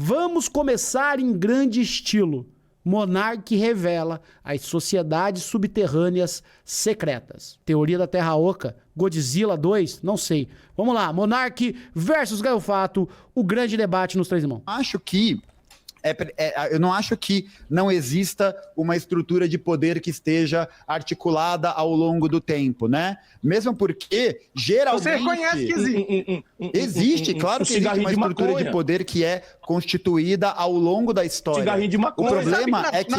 Vamos começar em grande estilo. Monark revela as sociedades subterrâneas secretas. Teoria da Terra Oca, Godzilla 2, não sei. Vamos lá, Monark versus Gaio Fato, o grande debate nos Três Irmãos. Eu não acho que não exista uma estrutura de poder que esteja articulada ao longo do tempo, né? Mesmo porque, geralmente... Você reconhece que existe. Existe, claro que existe uma estrutura de poder que é constituída ao longo da história. Cigarrinho de maconha. O problema é que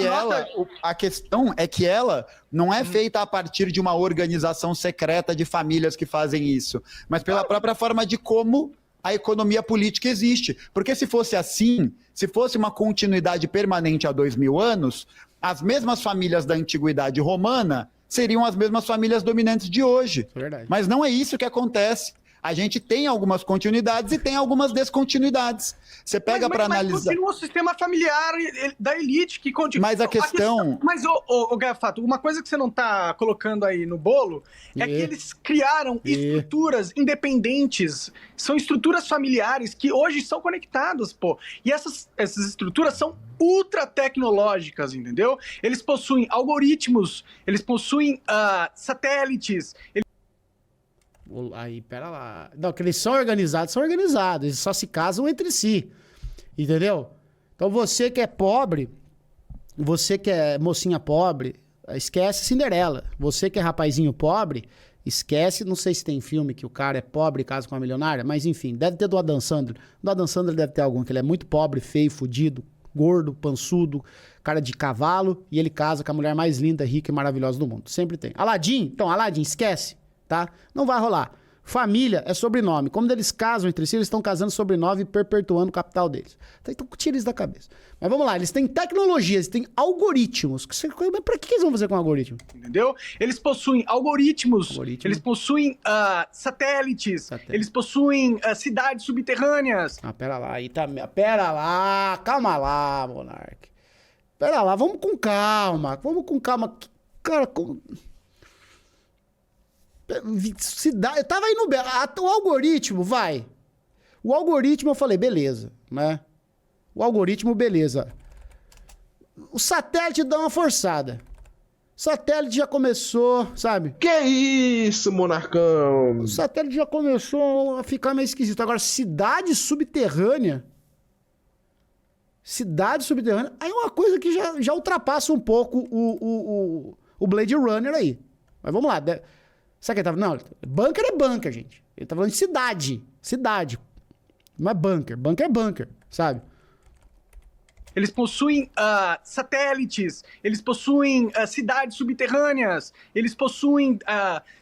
a questão é que ela não é feita a partir de uma organização secreta de famílias que fazem isso, mas pela própria forma de como a economia política existe. Porque se fosse assim, se fosse uma continuidade permanente há 2000 anos, as mesmas famílias da antiguidade romana seriam as mesmas famílias dominantes de hoje. Verdade. Mas não é isso que acontece. A gente tem algumas continuidades e tem algumas descontinuidades. Você pega para analisar... Mas continua o sistema familiar da elite que continua... Mas a questão... Mas, Gaio Fato, uma coisa que você não está colocando aí no bolo é que eles criaram estruturas independentes. São estruturas familiares que hoje são conectadas, pô. E essas estruturas são ultra tecnológicas, entendeu? Eles possuem algoritmos, eles possuem satélites... Aí, pera lá. Não, que eles são organizados, eles só se casam entre si. Entendeu? Então você que é pobre, você que é mocinha pobre, esquece Cinderela. Você que é rapazinho pobre, esquece, não sei se tem filme que o cara é pobre e casa com uma milionária, mas enfim, deve ter do Adam Sandler. Do Adam Sandler deve ter algum, que ele é muito pobre, feio, fudido, gordo, pançudo, cara de cavalo, e ele casa com a mulher mais linda, rica e maravilhosa do mundo. Sempre tem. Aladdin, então, Aladdin, esquece. Tá? Não vai rolar. Família é sobrenome. Como eles casam entre si, eles estão casando sobrenome e perpetuando o capital deles. Então, tira isso da cabeça. Mas vamos lá, eles têm tecnologias, têm algoritmos. Mas pra que eles vão fazer com algoritmo? Entendeu? Eles possuem algoritmos. Eles possuem satélites, eles possuem cidades subterrâneas. Pera lá, aí tá... Pera lá, calma lá, Monark. Pera lá, vamos com calma. Cara, eu tava aí o algoritmo, vai. O algoritmo eu falei, beleza, né? O algoritmo, beleza. O satélite dá uma forçada. O satélite já começou, sabe? Que isso, Monarcão? O satélite já começou a ficar meio esquisito. Agora, cidade subterrânea. Aí é uma coisa que já ultrapassa um pouco o Blade Runner aí. Mas vamos lá. Sabe o que ele tava... Não, bunker é bunker, gente. Ele tá falando de cidade. Cidade. Não é bunker. Bunker é bunker, sabe? Eles possuem satélites, eles possuem cidades subterrâneas, eles possuem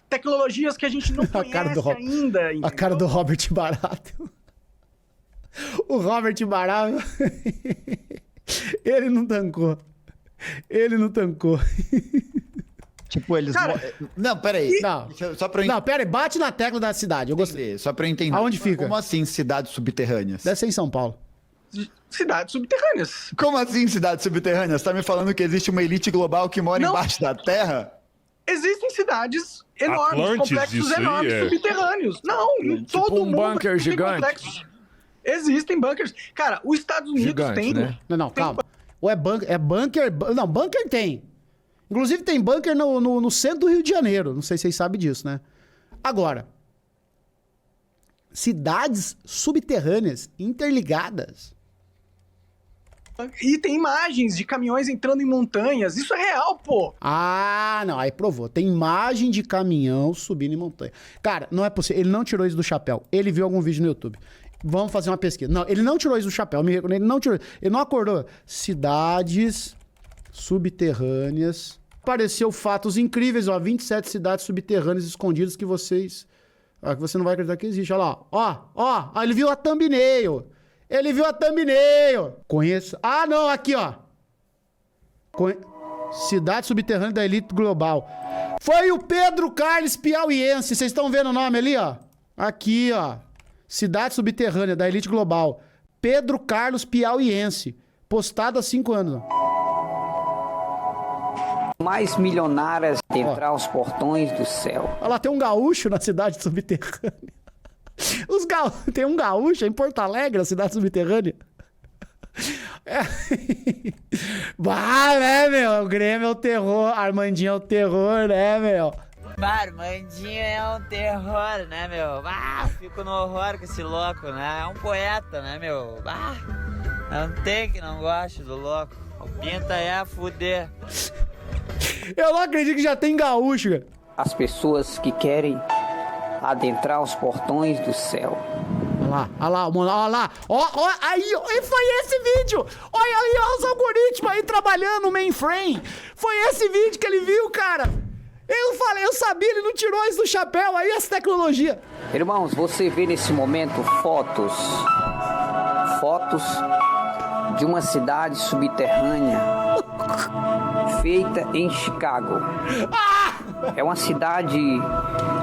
tecnologias que a gente não conhece ainda. Entendeu? A cara do Robert Barato. O Robert Barato... Ele não tancou. Tipo, eles... Cara, não, peraí. Não, não, peraí, bate na tecla da cidade. Eu gostei. Só pra eu entender. Aonde fica? Como assim cidades subterrâneas? Deve ser em São Paulo. Cidades subterrâneas. Como assim cidades subterrâneas? Você tá me falando que existe uma elite global que mora embaixo da terra? Existem cidades enormes, Atlantis, complexos enormes, subterrâneos. Não, em tipo todo mundo bunker gigante. Complexos. Existem bunkers. Cara, os Estados Unidos tem... né? Não, calma. Ou é bunker... Não, bunker tem. Inclusive tem bunker no centro do Rio de Janeiro. Não sei se vocês sabem disso, né? Agora, cidades subterrâneas interligadas. E tem imagens de caminhões entrando em montanhas. Isso é real, pô. Ah, não. Aí provou. Tem imagem de caminhão subindo em montanha. Cara, não é possível. Ele não tirou isso do chapéu. Ele viu algum vídeo no YouTube. Vamos fazer uma pesquisa. Não, ele não tirou isso do chapéu. Ele não tirou. Ele não acordou. Cidades subterrâneas. Apareceu fatos incríveis, ó. 27 cidades subterrâneas escondidas que você não vai acreditar que existe. Olha lá. Ó, ele viu a thumbnail. Conheço. Ah, não, aqui, ó. Cidade subterrânea da elite global. Foi o Pedro Carlos Piauiense. Vocês estão vendo o nome ali, ó? Aqui, ó. Cidade subterrânea da elite global. Pedro Carlos Piauiense. Postado há 5 anos. Mais milionárias entrar aos portões do céu. Olha lá, tem um gaúcho na cidade subterrânea. Tem um gaúcho em Porto Alegre, na cidade subterrânea. Bah, né, meu? O Grêmio é o terror, Armandinho é o terror, né, meu? Armandinho é um terror, né, meu? Fico no horror com esse louco, né? É um poeta, né, meu? Não tem que não goste do louco. O pinta é a fuder. Eu não acredito que já tem gaúcho, cara. As pessoas que querem adentrar os portões do céu. Olha lá. Ó, aí, foi esse vídeo. Olha aí, ó, os algoritmos aí trabalhando no mainframe. Foi esse vídeo que ele viu, cara. Eu sabia, ele não tirou isso do chapéu, aí essa tecnologia. Irmãos, você vê nesse momento fotos de uma cidade subterrânea feita em Chicago. É uma cidade...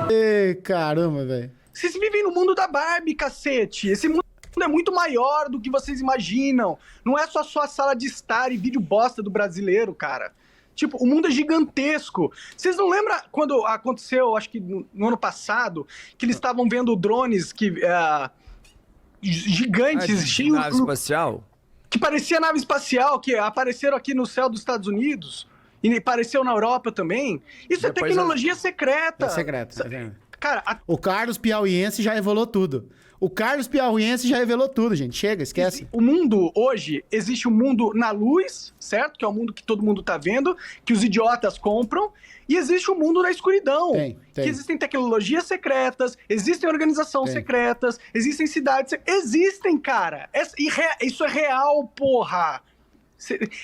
Ei, caramba, velho. Vocês vivem no mundo da Barbie, cacete. Esse mundo é muito maior do que vocês imaginam. Não é só a sala de estar e vídeo bosta do brasileiro, cara. Tipo, o mundo é gigantesco. Vocês não lembram quando aconteceu, acho que no ano passado, que eles estavam vendo drones gigantes, cheios... Nave espacial? Que parecia nave espacial, que apareceram aqui no céu dos Estados Unidos e apareceu na Europa também. Isso Depois é tecnologia secreta. É secreto, tá vendo? Cara, O Carlos Piauiense já revelou tudo. O Carlos Piauiense já revelou tudo, gente. Chega, esquece. o mundo hoje, existe um mundo na luz, certo? Que é o mundo que todo mundo tá vendo, que os idiotas compram. E existe um mundo na escuridão. Tem. Que existem tecnologias secretas, existem organizações secretas, existem cidades... Existem, cara. Isso é real, porra.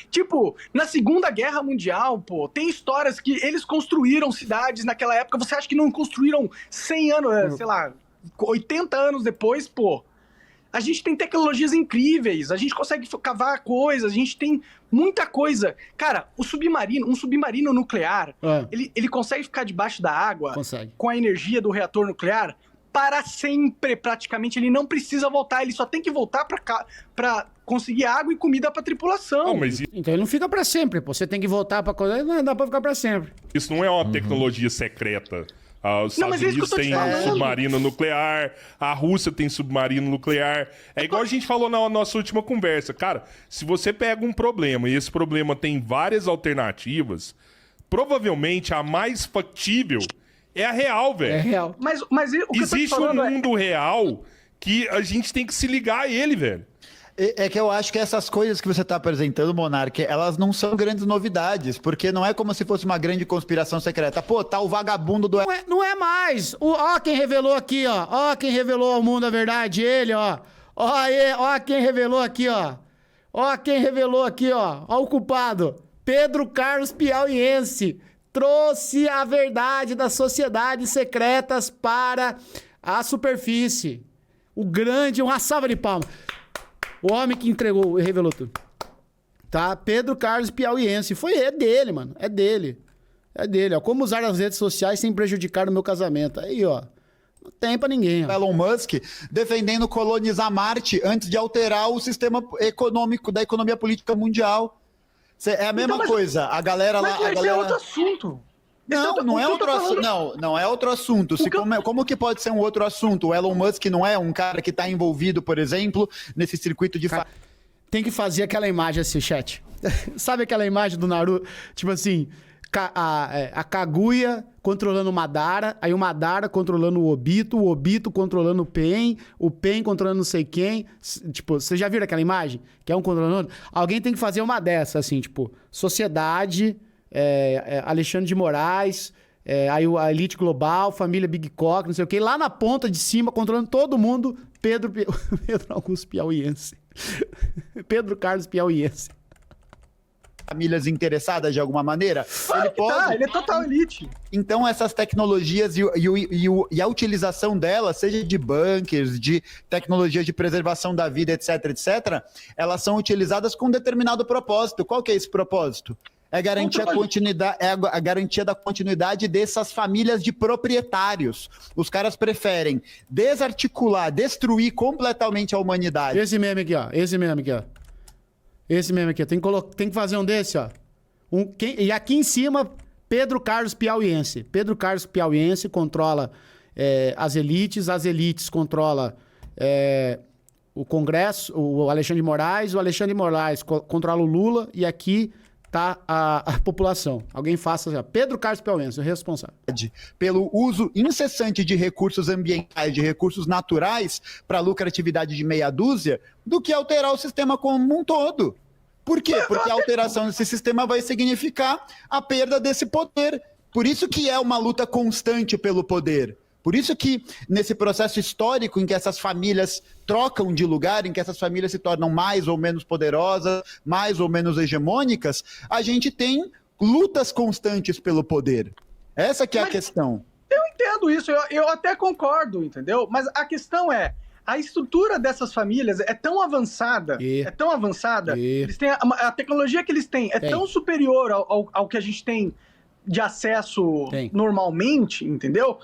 Tipo, na Segunda Guerra Mundial, pô, tem histórias que eles construíram cidades naquela época. Você acha que não construíram 100 anos, sei lá, 80 anos depois, pô? A gente tem tecnologias incríveis, a gente consegue cavar coisas, a gente tem muita coisa. Cara, um submarino nuclear, ele consegue ficar debaixo da água com a energia do reator nuclear para sempre, praticamente. Ele não precisa voltar, ele só tem que voltar para conseguir água e comida para tripulação. Então ele não fica para sempre, pô. Você tem que voltar para coisa, não dá para ficar para sempre. Isso não é uma tecnologia secreta. Os Estados Unidos têm submarino nuclear, a Rússia tem submarino nuclear. É igual a gente falou na nossa última conversa. Cara, se você pega um problema e esse problema tem várias alternativas, provavelmente a mais factível é a real, velho. É real. Mas o que existe um mundo real que a gente tem que se ligar a ele, velho. É que eu acho que essas coisas que você está apresentando, Monark, elas não são grandes novidades, porque não é como se fosse uma grande conspiração secreta. Pô, tá o vagabundo do... Não é mais. Ó quem revelou aqui, ó. Ó quem revelou ao mundo a verdade, ele, ó. Ó quem revelou aqui, ó. Ó quem revelou aqui, ó. Ó o culpado. Pedro Carlos Piauiense. Trouxe a verdade das sociedades secretas para a superfície. Uma salva de palmas. O homem que entregou e revelou tudo. Tá? Pedro Carlos Piauiense. É dele, mano. É dele. Ó. Como usar as redes sociais sem prejudicar o meu casamento. Aí, ó. Não tem pra ninguém, ó. Elon Musk defendendo colonizar Marte antes de alterar o sistema econômico da economia política mundial. É a mesma coisa. A galera lá... Mas é outro assunto. Não é outro assunto. Não é outro assunto. Como que pode ser um outro assunto? O Elon Musk não é um cara que está envolvido, por exemplo, nesse circuito de... Tem que fazer aquela imagem assim, chat. Sabe aquela imagem do Naruto? Tipo assim, a Kaguya controlando o Madara, aí o Madara controlando o Obito controlando o Pen controlando não sei quem. Tipo, vocês já viram aquela imagem? Que é um controlando o outro? Alguém tem que fazer uma dessa, assim, tipo, sociedade... Alexandre de Moraes, aí a Elite Global, família Big Cock, não sei o que, lá na ponta de cima, controlando todo mundo, Pedro Augusto Piauiense. Pedro Carlos Piauiense. Famílias interessadas de alguma maneira? Ele é total elite. Então essas tecnologias e a utilização delas, seja de bunkers, de tecnologias de preservação da vida, etc, elas são utilizadas com um determinado propósito. Qual que é esse propósito? É garantir a garantia da continuidade dessas famílias de proprietários. Os caras preferem desarticular, destruir completamente a humanidade. Esse meme aqui, ó. Tem que fazer um desse, ó. E aqui em cima, Pedro Carlos Piauiense. Pedro Carlos Piauiense controla as elites controlam o Congresso, o Alexandre de Moraes controla o Lula e aqui tá a população. Alguém faça assim, ó, Pedro Carlos Pelmense, o responsável. Pelo uso incessante de recursos ambientais, de recursos naturais para lucratividade de meia dúzia, do que alterar o sistema como um todo. Por quê? Porque a alteração desse sistema vai significar a perda desse poder. Por isso que é uma luta constante pelo poder. Por isso que, nesse processo histórico em que essas famílias trocam de lugar, em que essas famílias se tornam mais ou menos poderosas, mais ou menos hegemônicas, a gente tem lutas constantes pelo poder. Essa que é a questão. Eu entendo isso, eu até concordo, entendeu? Mas a questão é, a estrutura dessas famílias é tão avançada, eles têm a tecnologia que eles têm é tão superior ao que a gente tem de acesso normalmente, entendeu?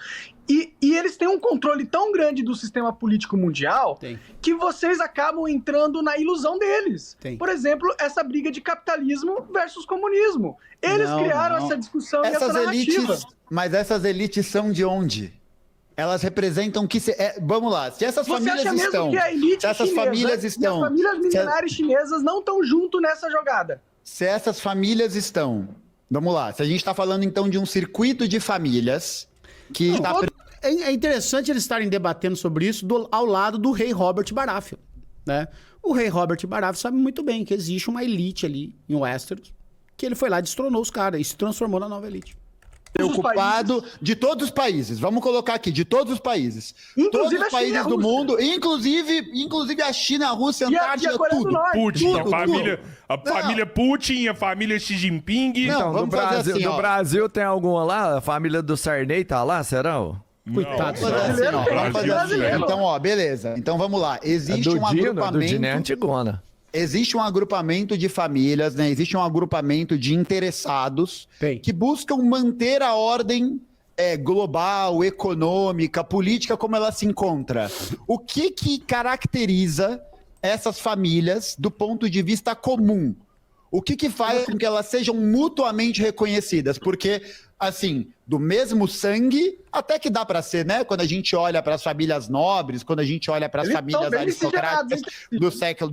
E eles têm um controle tão grande do sistema político mundial que vocês acabam entrando na ilusão deles. Por exemplo, essa briga de capitalismo versus comunismo. Eles criaram essa discussão e essa narrativa. Mas essas elites são de onde? Elas representam que... vamos lá, se essas famílias estão... Você acha mesmo que a elite se essas chinesa famílias estão... e as famílias milenares chinesas não estão junto nessa jogada? Se essas famílias estão... Vamos lá, se a gente está falando então de um circuito de famílias que está... É interessante eles estarem debatendo sobre isso ao lado do rei Robert Baratheon, né? O rei Robert Baratheon sabe muito bem que existe uma elite ali em Westeros, que ele foi lá e destronou os caras e se transformou na nova elite. Preocupado de todos os países, vamos colocar aqui, de todos os países. Inclusive todos os países do mundo, inclusive a China, a Rússia, a Antártida, tudo. Putin, a família Putin, a família Xi Jinping. Então, no Brasil, assim, no Brasil tem alguma lá? A família do Sarney tá lá, será? Coitado. Então, ó, beleza. Então vamos lá. Existe um agrupamento. Do Dino é Antigona. Existe um agrupamento de famílias, né? Existe um agrupamento de interessados que buscam manter a ordem global, econômica, política como ela se encontra. O que caracteriza essas famílias do ponto de vista comum? O que faz com que elas sejam mutuamente reconhecidas? Porque, assim, do mesmo sangue, até que dá para ser, né? Quando a gente olha para as famílias nobres, quando a gente olha para as famílias aristocráticas do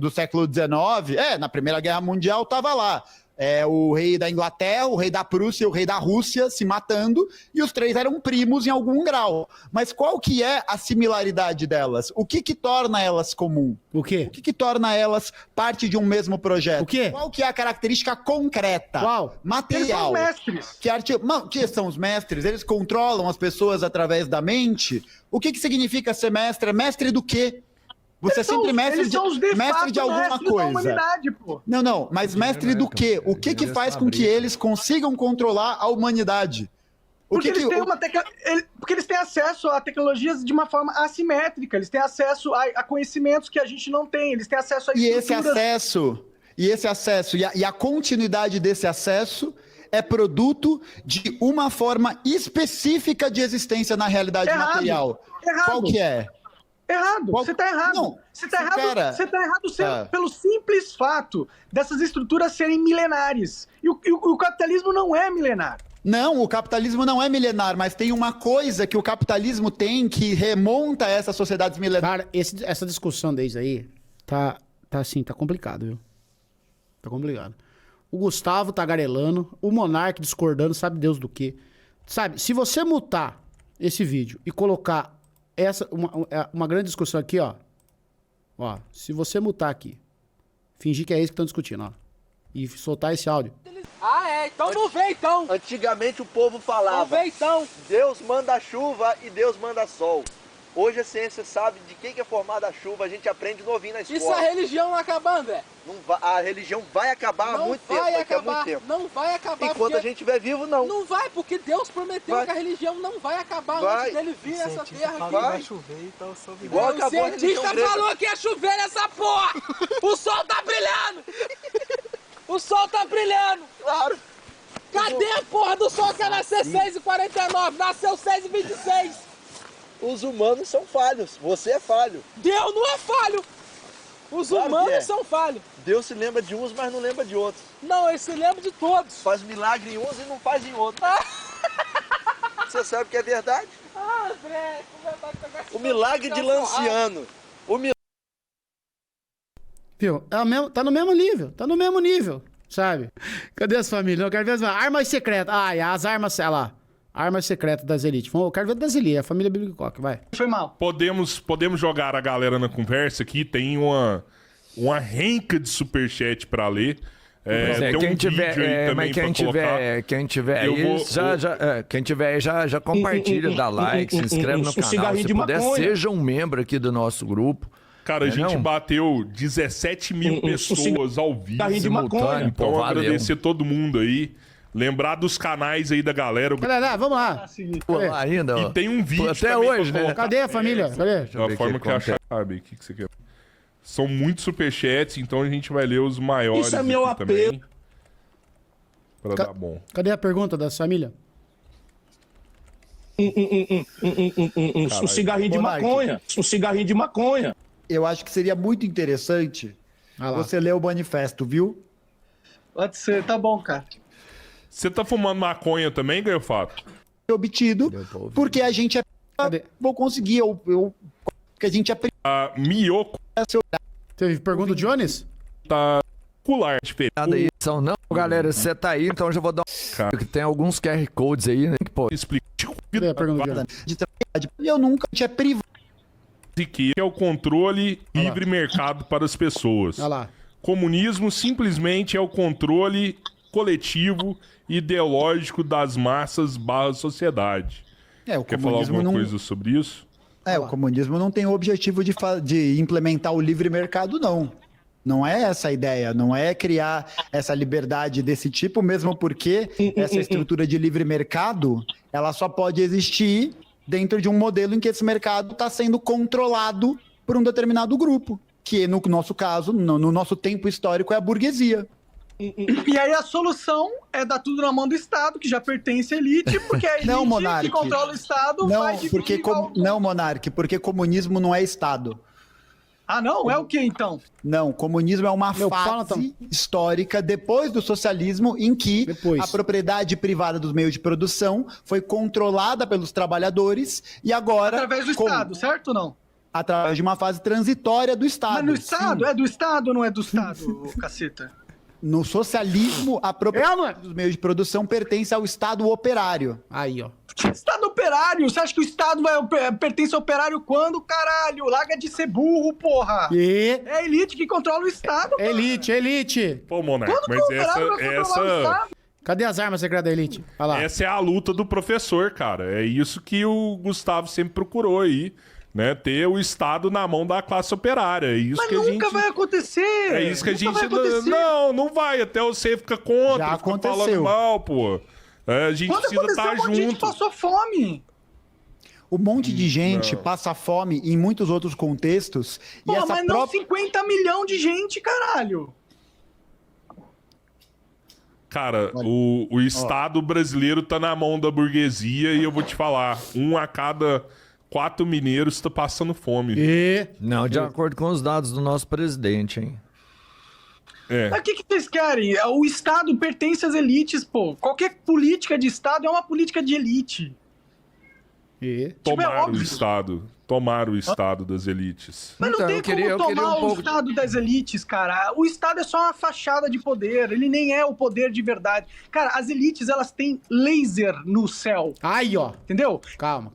século XIX, na Primeira Guerra Mundial estava lá. O rei da Inglaterra, o rei da Prússia e o rei da Rússia se matando, e os três eram primos em algum grau. Mas qual que é a similaridade delas? O que torna elas comum? O quê? O que torna elas parte de um mesmo projeto? O quê? Qual que é a característica concreta? Qual? Material. Eles são mestres. Que são os mestres? Eles controlam as pessoas através da mente? O que significa ser mestre? Mestre do quê? Você é sempre mestre de alguma coisa. Humanidade, pô. Não, mas mestre do quê? O que faz com que eles consigam controlar a humanidade? Porque eles têm acesso a tecnologias de uma forma assimétrica, eles têm acesso a conhecimentos que a gente não tem, eles têm acesso a estruturas... E esse acesso, e a continuidade desse acesso é produto de uma forma específica de existência na realidade material. Qual que é? Errado, você tá errado. Não, você tá errado pelo simples fato dessas estruturas serem milenares. E o capitalismo não é milenar. Não, o capitalismo não é milenar, mas tem uma coisa que o capitalismo tem que remonta a essas sociedades milenares. Cara, essa discussão deles aí tá complicado, viu? Tá complicado. O Gustavo tagarelando, o Monark discordando, sabe Deus do quê. Sabe, se você mutar esse vídeo e colocar uma grande discussão aqui, ó. Ó, se você mutar aqui, fingir que é isso que estão discutindo, ó. E soltar esse áudio. Então não vem então. Antigamente o povo falava. Não vem então. Deus manda chuva e Deus manda sol. Hoje a ciência sabe de que é formada a chuva, a gente aprende novinho na escola. E se a religião não acabar, André? Não vai, a religião vai acabar há muito tempo. Não vai acabar. Enquanto a gente estiver vivo, não. Não vai, porque Deus prometeu que a religião não vai acabar antes dele vir nessa terra aqui. Vai chover, então soube. Igual acabou a religião grega. O cientista falou que ia chover nessa porra! O sol tá brilhando! O sol tá brilhando! Claro! Cadê a porra do sol que ia nascer 6h49? Nasceu 6h26! Os humanos são falhos, você é falho. Deus não é falho! Os humanos são falhos. Deus se lembra de uns, mas não lembra de outros. Não, ele se lembra de todos. Faz milagre em uns e não faz em outros. Você sabe que é verdade? André, o milagre de Lanciano. Viu? Tá no mesmo nível. Tá no mesmo nível, sabe? Cadê as famílias? Não, eu quero ver as armas secretas. Ah, e as armas, olha lá. Armas secretas das elites. Eu quero ver das elites, a família Bibicoque, vai. Foi mal. Podemos jogar a galera na conversa aqui. Tem uma renca de superchat pra ler. Tem quem um tiver, vídeo aí também pra colocar. Quem tiver aí, quem tiver aí já compartilha, dá like, se inscreve no canal. Se puder, seja um membro aqui do nosso grupo. Cara, a gente bateu 17 mil pessoas ao vivo. Simultâneo, então, agradecer todo mundo aí. Lembrar dos canais aí da galera. Vamos lá. Ainda, e tem um vídeo até hoje, né? Cadê a família? Cadê? Da forma que achar. Sabe, o que você quer? São muitos superchats, então a gente vai ler os maiores. Isso é meu apelo. Pra dar bom. Cadê a pergunta da família? Um cigarrinho de maconha. Um cigarrinho de maconha. Eu acho que seria muito interessante você ler o manifesto, viu? Pode ser, tá bom, cara. Você tá fumando maconha também, Gaiofato? Obtido, porque a gente vou conseguir, porque a gente é... Mioco. Teve pergunta do Jones? Tá cular diferente. Nada aí, não. Galera, você tá aí, então eu já vou dar que tem alguns QR Codes aí, né? Que pode explicar. Cadê a pergunta do Jones? Eu nunca tinha privado. Que é o controle livre mercado para as pessoas. Olha lá. Comunismo simplesmente é o controle coletivo e ideológico das massas / sociedade. Quer falar alguma coisa sobre isso? O comunismo não tem o objetivo de implementar o livre mercado, não. Não é essa a ideia, não é criar essa liberdade desse tipo, mesmo porque essa estrutura de livre mercado, ela só pode existir dentro de um modelo em que esse mercado está sendo controlado por um determinado grupo, que no nosso caso, no nosso tempo histórico, é a burguesia. E aí a solução é dar tudo na mão do Estado, que já pertence à elite, porque a elite que controla o Estado vai dividir... Não, Monark, porque comunismo não é Estado. Ah, não? É o que, então? Não, comunismo é uma fase histórica depois do socialismo em que a propriedade privada dos meios de produção foi controlada pelos trabalhadores e agora... Através do Estado, certo ou não? Através de uma fase transitória do Estado. Mas no Estado? Sim. É do Estado ou não é do Estado, caceta? No socialismo, a propriedade dos meios de produção pertence ao Estado operário. Aí, ó. Estado operário? Você acha que o Estado pertence ao operário quando, caralho? Larga de ser burro, porra! É a elite que controla o Estado, cara. Elite! Pô, Monark, mas essa... Cadê as armas secretas da elite? Olha lá. Essa é a luta do professor, cara. É isso que o Gustavo sempre procurou aí. Né, ter o Estado na mão da classe operária. É isso mas que nunca vai acontecer! É isso que a gente... Não vai. Até você fica contra, já fica aconteceu. Falando mal, pô. A gente precisa estar junto. A gente passou fome. Um monte de gente passa fome em muitos outros contextos. Pô, e essa mas não 50 milhões de gente, caralho! Cara, o Estado brasileiro tá na mão da burguesia e eu vou te falar, 1 a cada 4 mineiros tá passando fome. Não, de acordo com os dados do nosso presidente, hein? Mas o que vocês querem? O Estado pertence às elites, pô. Qualquer política de Estado é uma política de elite. Tomar o Estado das elites. Mas não tem como tomar o Estado das elites, cara. O Estado é só uma fachada de poder. Ele nem é o poder de verdade. Cara, as elites, elas têm laser no céu. Aí, ó. Entendeu? Calma.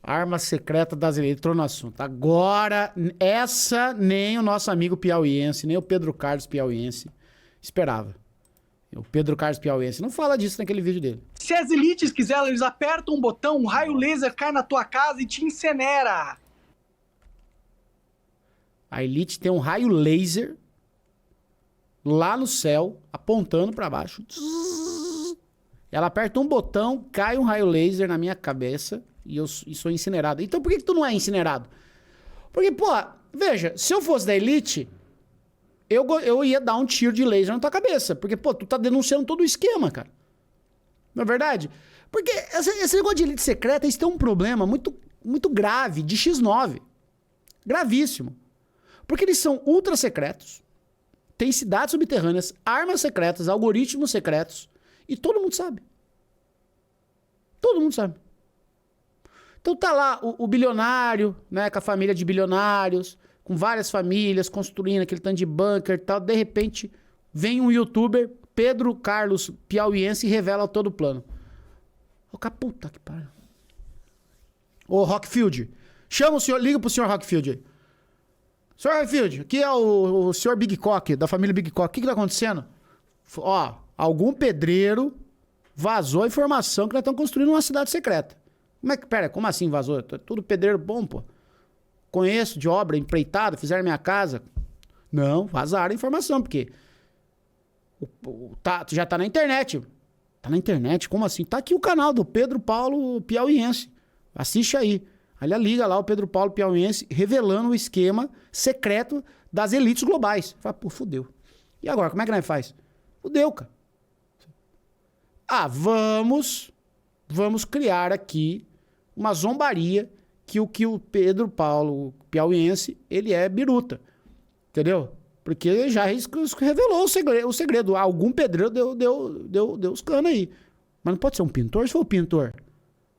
Arma secreta das elites. Entrou no assunto. Agora, essa nem o nosso amigo piauiense, nem o Pedro Carlos piauiense esperava. O Pedro Carlos piauiense não fala disso naquele vídeo dele. Se as elites quiserem, eles apertam um botão, um raio laser cai na tua casa e te incinera. A elite tem um raio laser lá no céu, apontando pra baixo. Ela aperta um botão, cai um raio laser na minha cabeça e sou incinerado. Então por que tu não é incinerado? Porque, pô, veja, se eu fosse da elite, eu ia dar um tiro de laser na tua cabeça. Porque, pô, tu tá denunciando todo o esquema, cara. Não é verdade? Porque esse negócio de elite secreta, eles têm um problema muito, muito grave de X9. Gravíssimo. Porque eles são ultra secretos, têm cidades subterrâneas, armas secretas, algoritmos secretos, e todo mundo sabe. Todo mundo sabe. Então tá lá o bilionário, né, com a família de bilionários, com várias famílias, construindo aquele tanto de bunker e tal. De repente, vem um youtuber, Pedro Carlos Piauiense, e revela todo o plano. Ô, puta que pariu. Ô, Rockfield, chama o senhor, liga pro senhor Rockfield aí. Senhor Rockfield, aqui é o senhor Big Cock, da família Big Cock. O que tá acontecendo? Ó, algum pedreiro vazou a informação que nós estamos construindo uma cidade secreta. Pera, como assim vazou? Tudo pedreiro bom, pô. Conheço de obra, empreitada, fizeram minha casa. Não, vazaram a informação, porque já tá na internet. Tá na internet? Como assim? Tá aqui o canal do Pedro Paulo Piauiense. Assiste aí. Aliás, liga lá o Pedro Paulo Piauiense revelando o esquema secreto das elites globais. Fala, pô, fudeu. E agora, como é que nós faz? Fudeu, cara. Ah, vamos criar aqui uma zombaria que o Pedro Paulo Piauiense, ele é biruta. Entendeu? Porque já revelou o segredo. Algum pedreiro deu os canos aí. Mas não pode ser um pintor? Se for o pintor.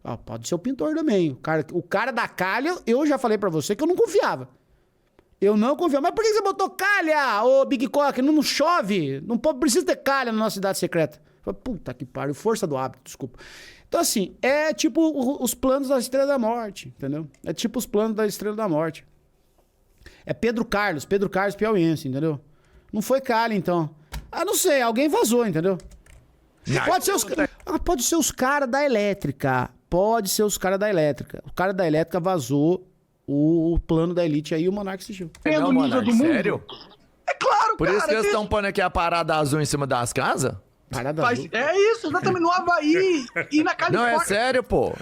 Ah, pode ser o pintor também. O cara da calha, eu já falei pra você que eu não confiava. Eu não confiava. Mas por que você botou calha, ô Big Cock? Não chove. Não precisa ter calha na nossa cidade secreta. Puta que pariu. Força do hábito, desculpa. Então, assim, é tipo os planos da Estrela da Morte, entendeu? É tipo os planos da Estrela da Morte. É Pedro Carlos Piauiense, entendeu? Não foi calha, então. Ah, não sei, alguém vazou, entendeu? Pode ser os caras da elétrica. Pode ser os caras da elétrica. O cara da elétrica vazou o plano da elite aí e o Monark assistiu. Não, Monark, sério? É claro, Por isso que eles estão pondo aqui a parada azul em cima das casas? É isso, exatamente, no Havaí e na Califórnia. Não, é sério, pô.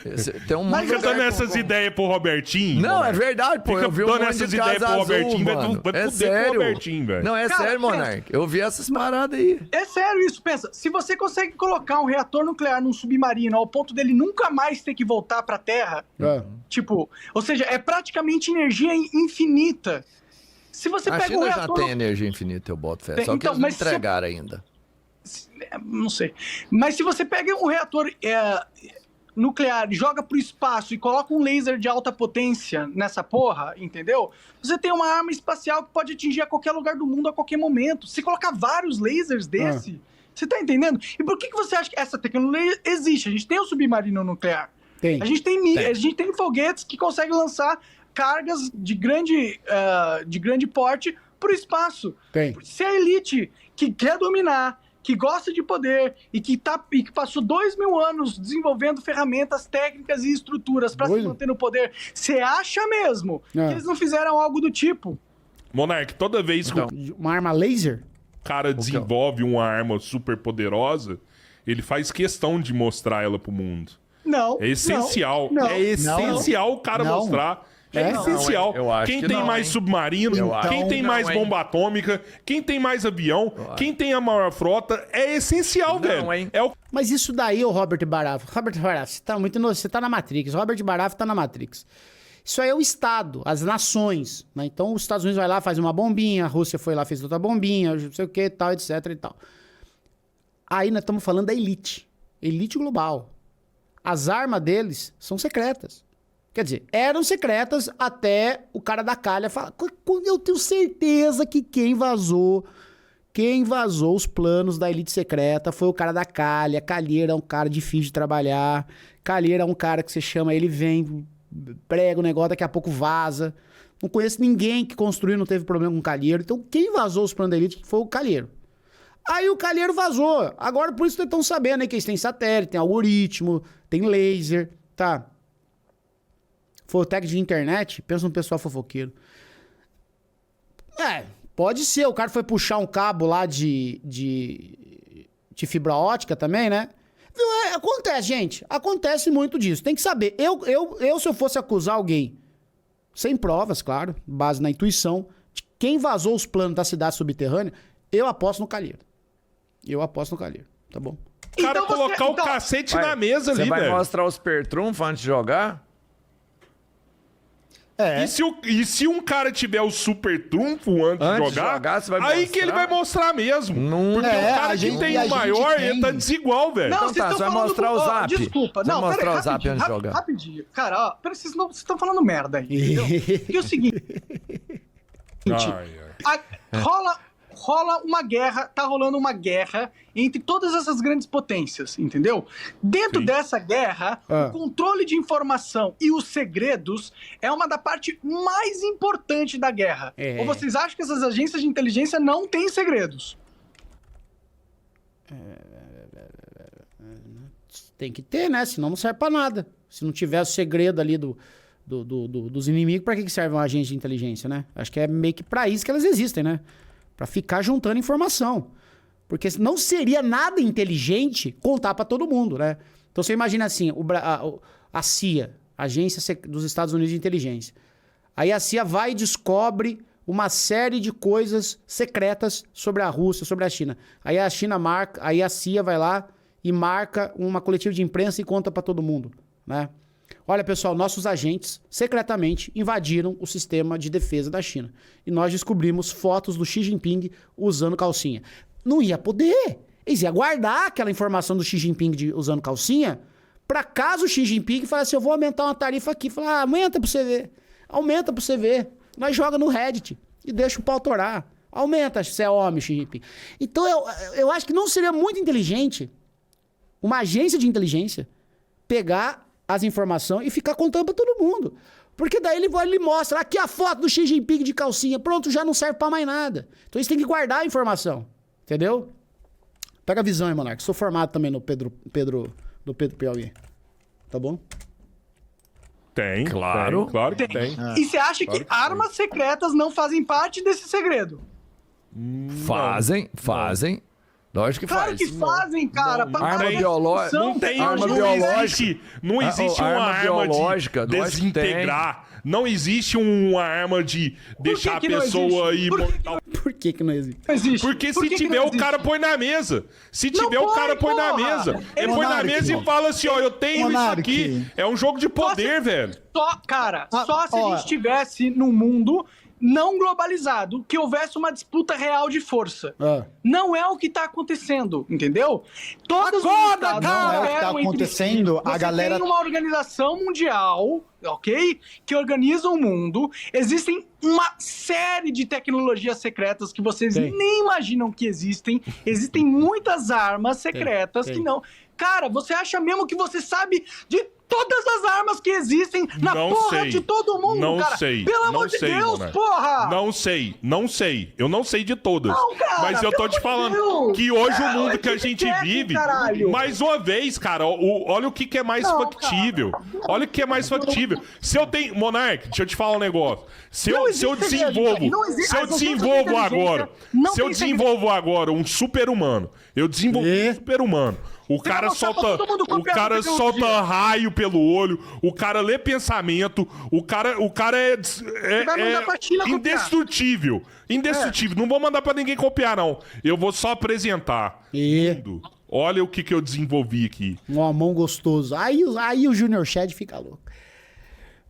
Tem um Fica dando essas ideias pro Robertinho. Não, Monark. É verdade, pô. Fica eu vi dando essas ideias pro Robertinho, vai sério. Pro Robertinho, velho. Não, é Cara, sério, Monark. Eu vi essas paradas aí. É sério isso, pensa. Se você consegue colocar um reator nuclear num submarino ao ponto dele nunca mais ter que voltar pra Terra, tipo, ou seja, é praticamente energia infinita. Se você a pega China um reator... já tem energia infinita, eu boto fé. Só que então, eles não entregaram ainda. Não sei. Mas se você pega um reator nuclear, joga pro espaço e coloca um laser de alta potência nessa porra, entendeu? Você tem uma arma espacial que pode atingir a qualquer lugar do mundo a qualquer momento. Se colocar vários lasers desse, você tá entendendo? E por que você acha que essa tecnologia existe? A gente tem o submarino nuclear. Tem. A gente tem foguetes que conseguem lançar cargas de grande porte pro espaço. Tem. Se a elite que quer dominar, que gosta de poder e que passou 2000 anos desenvolvendo ferramentas técnicas e estruturas para se manter no poder, você acha mesmo que eles não fizeram algo do tipo? Monark, toda vez que uma arma laser? O cara desenvolve uma arma super poderosa, ele faz questão de mostrar ela pro mundo. Não. É essencial. Não, é essencial o cara mostrar. É essencial. Quem tem mais submarino, quem tem mais bomba atômica, quem tem mais avião, quem tem a maior frota, é essencial, velho. Mas isso daí, ô Robert Baraf, você tá muito você tá na Matrix. Robert Baraf tá na Matrix. Isso aí é o Estado, as nações, né? Então os Estados Unidos vai lá, faz uma bombinha, a Rússia foi lá, fez outra bombinha, não sei o que, tal, etc e tal. Aí nós estamos falando da elite global. As armas deles são secretas. Quer dizer, eram secretas até o cara da calha falar. Eu tenho certeza que quem vazou os planos da elite secreta foi o cara da calha. Calheiro é um cara difícil de trabalhar. Calheiro é um cara que você chama, ele vem, prega o negócio, daqui a pouco vaza. Não conheço ninguém que construiu, não teve problema com o Calheiro. Então, quem vazou os planos da elite foi o Calheiro. Aí o Calheiro vazou. Agora, por isso vocês estão sabendo aí que eles têm satélite, tem algoritmo, tem laser, tá? Fotec de internet, pensa no pessoal fofoqueiro. Pode ser, o cara foi puxar um cabo lá de fibra ótica também, né? Acontece, gente, acontece muito disso, tem que saber. Eu se eu fosse acusar alguém, sem provas, claro, base na intuição, de quem vazou os planos da cidade subterrânea, eu aposto no Calheiro. Tá bom? O cara então colocar o cacete na mesa ali, velho. Você vai mostrar os pertrunfos antes de jogar? E se um cara tiver o super trunfo antes de jogar você vai aí mostrar? Que ele vai mostrar mesmo. Porque o cara que tem o maior, ele tá desigual, velho. Não, então você vai mostrar o zap. Desculpa, não, mostrar o zap antes de jogar. Rapidinho. Cara, ó, vocês estão falando merda aí, entendeu? E o seguinte... Rola uma guerra, tá rolando uma guerra entre todas essas grandes potências, entendeu? Dentro dessa guerra, o controle de informação e os segredos é uma da parte mais importante da guerra. Ou vocês acham que essas agências de inteligência não têm segredos? Tem que ter, né? Senão não serve pra nada. Se não tiver o segredo ali dos inimigos, pra que serve uma agência de inteligência, né? Acho que é meio que pra isso que elas existem, né? Pra ficar juntando informação. Porque não seria nada inteligente contar pra todo mundo, né? Então você imagina assim, a CIA, Agência dos Estados Unidos de Inteligência. Aí a CIA vai e descobre uma série de coisas secretas sobre a Rússia, sobre a China. Aí a CIA vai lá e marca uma coletiva de imprensa e conta pra todo mundo, né? Olha, pessoal, nossos agentes secretamente invadiram o sistema de defesa da China. E nós descobrimos fotos do Xi Jinping usando calcinha. Não ia poder. Eles iam guardar aquela informação do Xi Jinping usando calcinha para caso o Xi Jinping falasse, eu vou aumentar uma tarifa aqui. Falar, aumenta pra você ver. Aumenta pra você ver. Nós joga no Reddit e deixa o pau torar. Aumenta, se é homem, Xi Jinping. Então, eu acho que não seria muito inteligente uma agência de inteligência pegar as informações e ficar contando pra todo mundo. Porque daí ele mostra, aqui a foto do Xi Jinping de calcinha, pronto, já não serve pra mais nada. Então eles têm que guardar a informação, entendeu? Pega a visão aí, Monark. Sou formado também no Pedro Piauí. Tá bom? Tem, claro. Claro que tem. E você acha que armas secretas não fazem parte desse segredo? Fazem. Lógico que claro faz. Que fazem, cara. Arma biológica. Não tem arma biológica. Não existe uma arma biológica de desintegrar. Não existe uma arma de deixar a pessoa imortal. Por que não existe? Porque se tiver, o cara põe na mesa. Se tiver, o cara põe na mesa. Ele põe na mesa e fala assim, ó, eu tenho isso aqui. É um jogo de poder, velho. Só se a gente estivesse num mundo não globalizado, que houvesse uma disputa real de força. Não é o que tá acontecendo, entendeu? Todos Acorda, cara! Não é o que tá acontecendo, a galera... tem uma organização mundial, ok? Que organiza o mundo. Existem uma série de tecnologias secretas que vocês nem imaginam que existem. Existem muitas armas secretas que não... Cara, você acha mesmo que você sabe de todas as armas que existem na porra de todo mundo, não cara? Sei. Pelo amor de Deus, mano. porra! Não sei. Eu não sei de todas. Não, cara, mas eu tô te falando que hoje o mundo que a gente vive... caralho. Mais uma vez, cara, olha o que é mais factível. Cara. Olha o que é mais factível. Se eu tenho... Monark, deixa eu te falar um negócio. Se eu desenvolvo agora um super-humano, eu desenvolvo um super-humano. O cara solta raio pelo olho, o cara lê pensamento, o cara é indestrutível. Indestrutível. Não vou mandar pra ninguém copiar, não. Eu vou só apresentar. Olha o que eu desenvolvi aqui. Um homão gostoso. Aí o Junior Shed fica louco.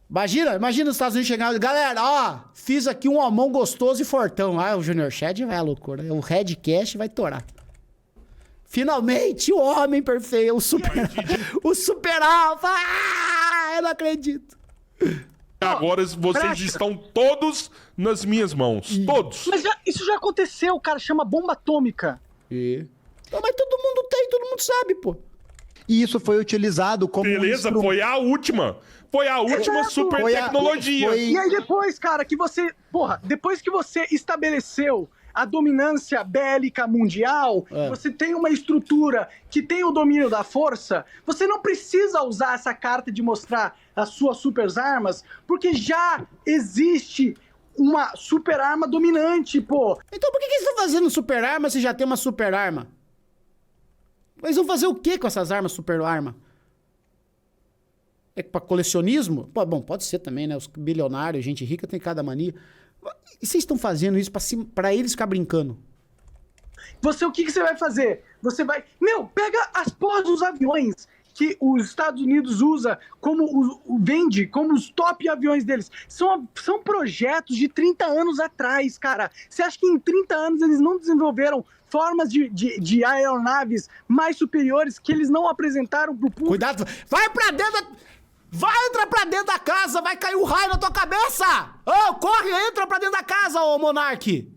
Imagina os Estados Unidos chegando. Galera, ó, fiz aqui um homão gostoso e fortão. O Junior Shed vai à loucura. O Redcast vai torar. Finalmente, o homem perfeito, o super alfa. Eu não acredito. Agora vocês estão todos nas minhas mãos. Todos. Mas isso já aconteceu, cara. Chama bomba atômica. Não, mas todo mundo tem, todo mundo sabe, pô. E isso foi utilizado como... Beleza, foi a última. Foi a última super tecnologia. E aí depois, cara, que você... Porra, depois que você estabeleceu a dominância bélica mundial, você tem uma estrutura que tem o domínio da força, você não precisa usar essa carta de mostrar as suas super armas, porque já existe uma super arma dominante, pô. Então por que eles estão fazendo super arma se já tem uma super arma? Eles vão fazer o que com essas armas super arma? É pra colecionismo? Pô, bom, pode ser também, né? Os bilionários, gente rica tem cada mania. E vocês estão fazendo isso pra eles ficar brincando? O que você vai fazer? Você vai... pega as porras dos aviões que os Estados Unidos usa vende como os top aviões deles. São projetos de 30 anos atrás, cara. Você acha que em 30 anos eles não desenvolveram formas de aeronaves mais superiores que eles não apresentaram pro público? Cuidado! Vai pra dentro Vai entrar pra dentro da casa, vai cair um raio na tua cabeça! Ô, corre, entra pra dentro da casa, ô Monark!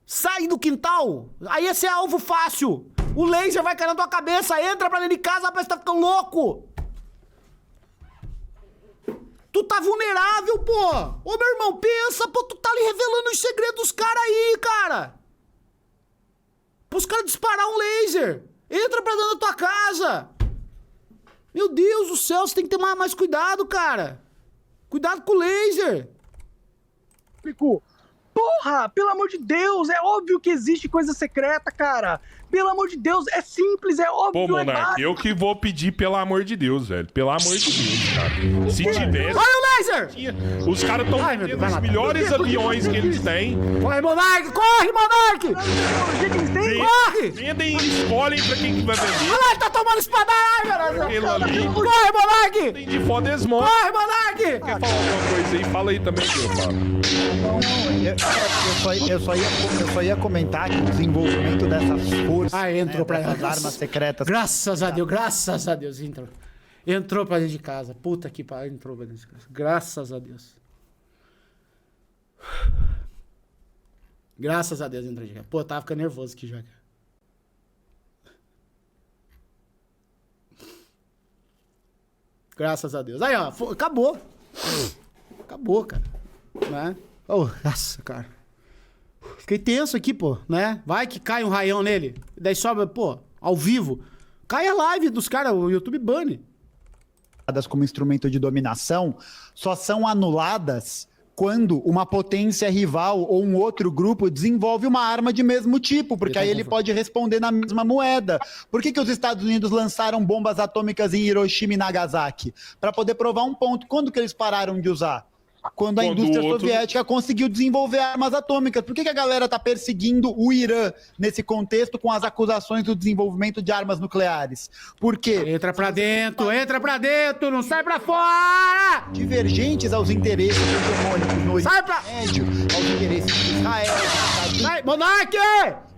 Sai do quintal! Aí esse é alvo fácil! O laser vai cair na tua cabeça, entra pra dentro de casa, rapaz, você tá ficando louco! Tu tá vulnerável, pô! Ô, meu irmão, pensa, pô, tu tá ali revelando os segredos dos caras aí, cara! Pros caras disparar um laser! Entra pra dentro da tua casa! Meu Deus do céu, você tem que ter mais cuidado, cara! Cuidado com o laser! Porra, pelo amor de Deus, é óbvio que existe coisa secreta, cara. Pelo amor de Deus, é simples, é óbvio. Pô, Monark, eu que vou pedir pelo amor de Deus, velho. Pelo amor de Deus, cara. Se tivesse... Olha o laser! Os caras estão tendo os melhores aviões que eles têm. Corre, Monark! Corre, Monark! Corre! Vendem e escolhem pra quem que vai vender. Olha lá, ele tá tomando espadada! Aquilo ali. Corre, Monark! Tem de Fodesmont. Corre, Monark! Quer falar alguma coisa aí? Fala aí também que eu falo. Eu só ia comentar que o desenvolvimento dessas forças, entrou pra dessas armas secretas. Graças a Deus, entrou. Entrou pra dentro de casa. Puta que pariu, entrou pra dentro de casa. Graças a Deus. Graças a Deus entrou de casa. Pô, eu tava ficando nervoso aqui já, cara. Graças a Deus. Aí, ó, acabou. Acabou, cara. Né? Oh, nossa, cara. Fiquei tenso aqui, pô, né? Vai que cai um raião nele. Daí sobe, pô, ao vivo. Cai a live dos caras, o YouTube bane. Como instrumento de dominação, só são anuladas quando uma potência rival ou um outro grupo desenvolve uma arma de mesmo tipo, porque aí ele pode responder na mesma moeda. Por que os Estados Unidos lançaram bombas atômicas em Hiroshima e Nagasaki? Para poder provar um ponto. Quando que eles pararam de usar? Quando a indústria soviética conseguiu desenvolver armas atômicas. Por que a galera tá perseguindo o Irã nesse contexto com as acusações do desenvolvimento de armas nucleares? Por quê? Entra pra dentro, não sai pra fora! Divergentes aos interesses hegemônicos no Oriente Médio, aos interesses de Israel, Sai, Monark!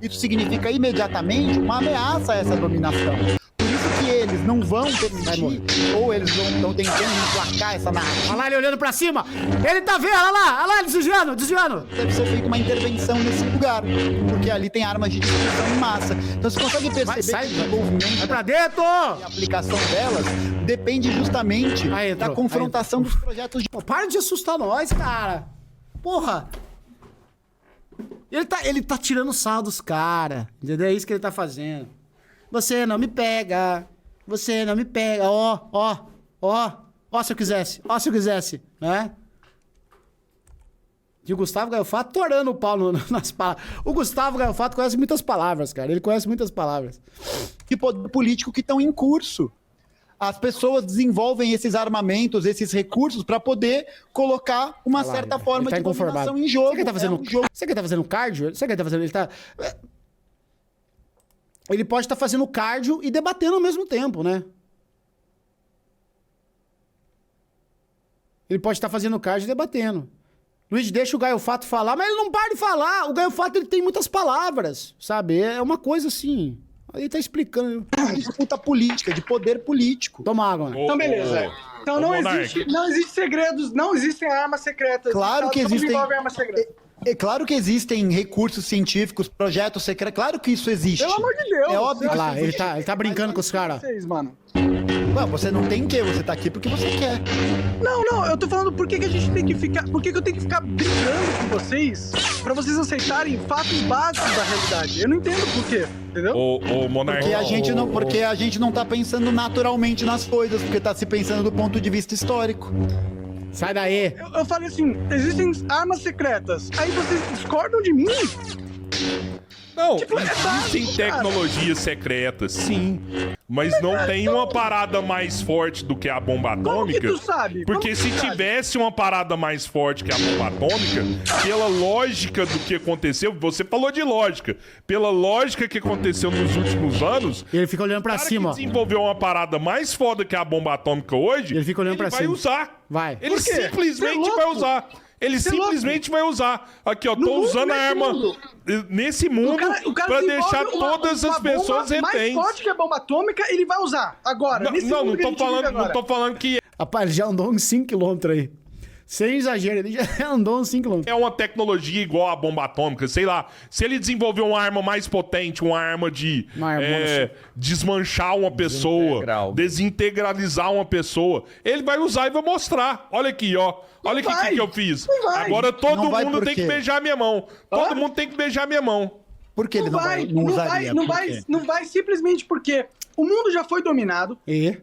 Isso significa imediatamente uma ameaça a essa dominação. Por isso que eles não vão permitir, ou eles não estão tentando emplacar essa narrativa. Olha lá ele olhando pra cima. Ele tá vendo, olha lá, ele desviando. Deve ser feita uma intervenção nesse lugar, porque ali tem armas de destruição em massa. Então você consegue perceber que o desenvolvimento vai pra dentro! E a aplicação delas depende justamente da confrontação dos projetos de... Pô, para de assustar nós, cara. Porra. Ele tá tirando sarro dos caras, entendeu? É isso que ele tá fazendo. Você não me pega, ó, se eu quisesse, né? E o Gustavo Gaio Fato torando o pau nas palavras. O Gustavo Gaio Fato conhece muitas palavras, cara, ele conhece muitas palavras. E poder político que estão em curso. As pessoas desenvolvem esses armamentos, esses recursos para poder colocar uma certa forma de dominação em jogo. Sabe que ele tá fazendo, Sabe que ele tá fazendo cardio? Sabe que ele tá fazendo? Ele pode estar fazendo cardio e debatendo ao mesmo tempo, né? Ele pode estar fazendo cardio e debatendo. Luiz, deixa o Gaio Fato falar, mas ele não para de falar. O Gaio Fato, ele tem muitas palavras, sabe? É uma coisa assim... Ele tá explicando. Disputa política, de poder político. Toma água. Então, beleza. Então não existe segredos, não existem armas secretas. Claro que existem. É claro que existem recursos científicos, projetos secretos. Claro que isso existe. Pelo amor de Deus. É óbvio que lá, ele tá brincando com os caras. Mano. Não, você não tem que, você tá aqui porque você quer. Não, eu tô falando por que a gente tem que ficar. Por que eu tenho que ficar brigando com vocês pra vocês aceitarem fatos básicos da realidade? Eu não entendo por quê, entendeu? Ô, Monark. Porque a gente não tá pensando naturalmente nas coisas, porque tá se pensando do ponto de vista histórico. Sai daí. Eu falei assim, existem armas secretas. Aí vocês discordam de mim? Não, existem tecnologias secretas, sim. Mas não tem uma parada mais forte do que a bomba atômica. Como que tu sabe? Porque se tivesse uma parada mais forte que a bomba atômica, pela lógica do que aconteceu, você falou de lógica, pela lógica que aconteceu nos últimos anos, ele fica olhando pra cima. Que desenvolveu uma parada mais foda que a bomba atômica hoje, ele fica olhando pra cima. Vai usar. Vai. Ele simplesmente vai usar. Ele simplesmente vai usar. Aqui, ó, tô usando a arma nesse mundo pra deixar todas as pessoas reféns. Mais forte que a bomba atômica, ele vai usar agora. Não tô falando que... Rapaz, ele já andou uns 5km aí. Sem exagero, ele já andou uns 5km. É uma tecnologia igual a bomba atômica, sei lá. Se ele desenvolver uma arma mais potente, uma arma de desmanchar uma pessoa, desintegralizar uma pessoa, ele vai usar e vai mostrar. Olha aqui, ó. Olha o que eu fiz. Agora todo mundo tem que beijar minha mão. Todo mundo tem que beijar minha mão. Por que ele não vai simplesmente porque o mundo já foi dominado,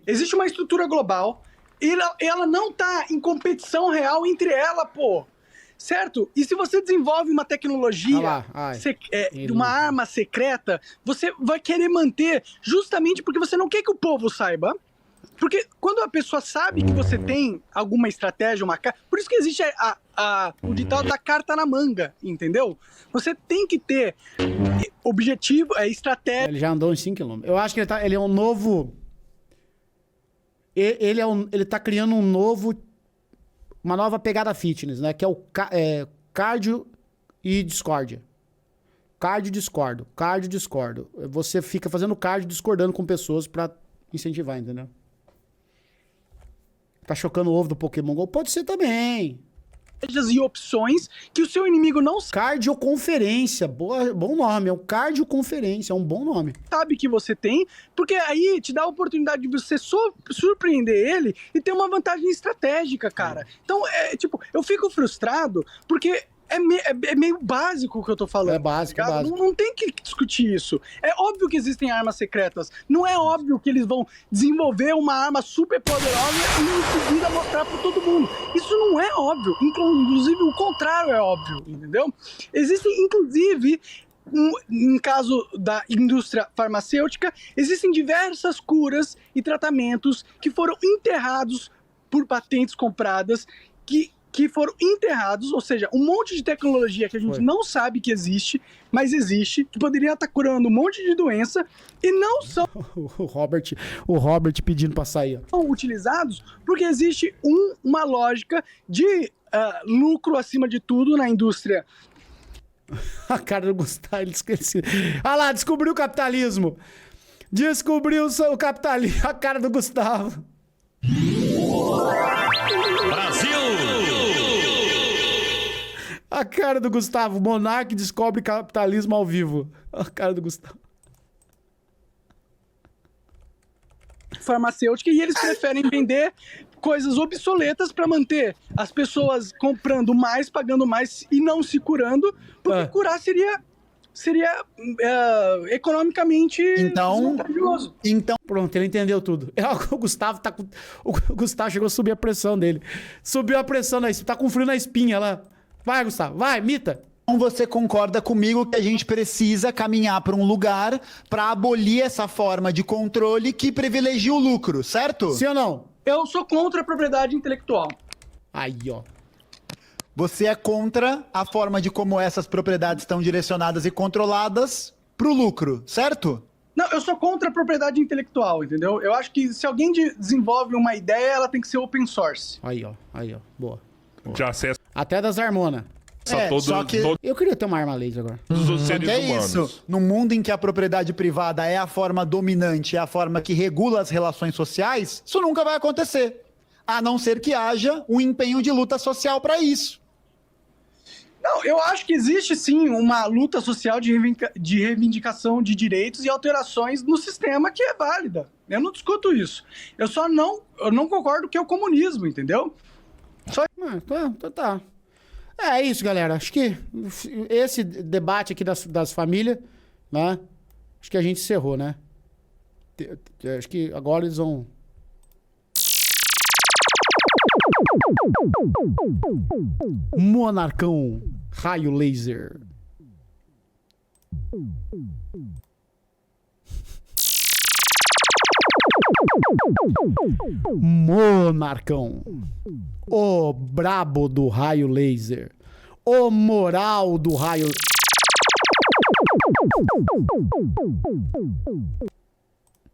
existe uma estrutura global, e ela não tá em competição real entre ela, pô. Certo? E se você desenvolve uma tecnologia, uma arma secreta, você vai querer manter justamente porque você não quer que o povo saiba. Porque quando a pessoa sabe que você tem alguma estratégia, por isso que existe o ditado da carta na manga, entendeu? Você tem que ter objetivo, estratégia. Ele já andou uns 5km. Eu acho que ele é um novo... Ele tá criando uma nova pegada fitness, né? Que é o cardio e discórdia. Cardio e discordo. Você fica fazendo cardio discordando com pessoas pra incentivar, entendeu? Tá chocando o ovo do Pokémon GO? Pode ser também. E opções que o seu inimigo não Cardioconferência, bom nome, é um cardioconferência, é um bom nome. Sabe que você tem, porque aí te dá a oportunidade de você surpreender ele e ter uma vantagem estratégica, cara. Então, eu fico frustrado porque é meio básico o que eu tô falando. É básico, é básico. Não tem que discutir isso. É óbvio que existem armas secretas. Não é óbvio que eles vão desenvolver uma arma super poderosa e em seguida mostrar pra todo mundo. Isso não é óbvio. Inclusive, o contrário é óbvio, entendeu? Existem, inclusive... em caso da indústria farmacêutica, existem diversas curas e tratamentos que foram enterrados por patentes compradas que foram enterrados, ou seja, um monte de tecnologia que a gente não sabe que existe, mas existe, que poderia estar curando um monte de doença e não são o Robert pedindo pra sair. São utilizados porque existe uma lógica de lucro acima de tudo na indústria. A cara do Gustavo, ele esqueceu. Ah lá, descobriu o capitalismo. Descobriu o capitalismo. A cara do Gustavo. Brasil! A cara do Gustavo. Monark descobre capitalismo ao vivo. A cara do Gustavo. Farmacêutica, e eles preferem vender coisas obsoletas para manter as pessoas comprando mais, pagando mais e não se curando, porque curar seria economicamente vantajoso. Então, pronto, ele entendeu tudo. O Gustavo o Gustavo chegou a subir a pressão dele. Subiu a pressão, tá com frio na espinha lá. Vai, Gustavo, vai, imita. Então você concorda comigo que a gente precisa caminhar para um lugar para abolir essa forma de controle que privilegia o lucro, certo? Sim ou não? Eu sou contra a propriedade intelectual. Aí, ó. Você é contra a forma de como essas propriedades estão direcionadas e controladas pro lucro, certo? Não, eu sou contra a propriedade intelectual, entendeu? Eu acho que se alguém desenvolve uma ideia, ela tem que ser open source. Aí, ó. Boa. De acesso. Até das hormonas. Só que... Eu queria ter uma arma laser agora. Dos seres humanos. Isso, no mundo em que a propriedade privada é a forma dominante, é a forma que regula as relações sociais, isso nunca vai acontecer. A não ser que haja um empenho de luta social para isso. Não, eu acho que existe sim uma luta social de reivindicação de direitos e alterações no sistema que é válida. Eu não discuto isso. Eu não concordo que é o comunismo, entendeu? Tá. É isso, galera. Acho que esse debate aqui das famílias, né? Acho que a gente encerrou, né? Acho que agora eles vão... Monarcão raio laser. Monarcão, o brabo do raio laser, o moral do raio.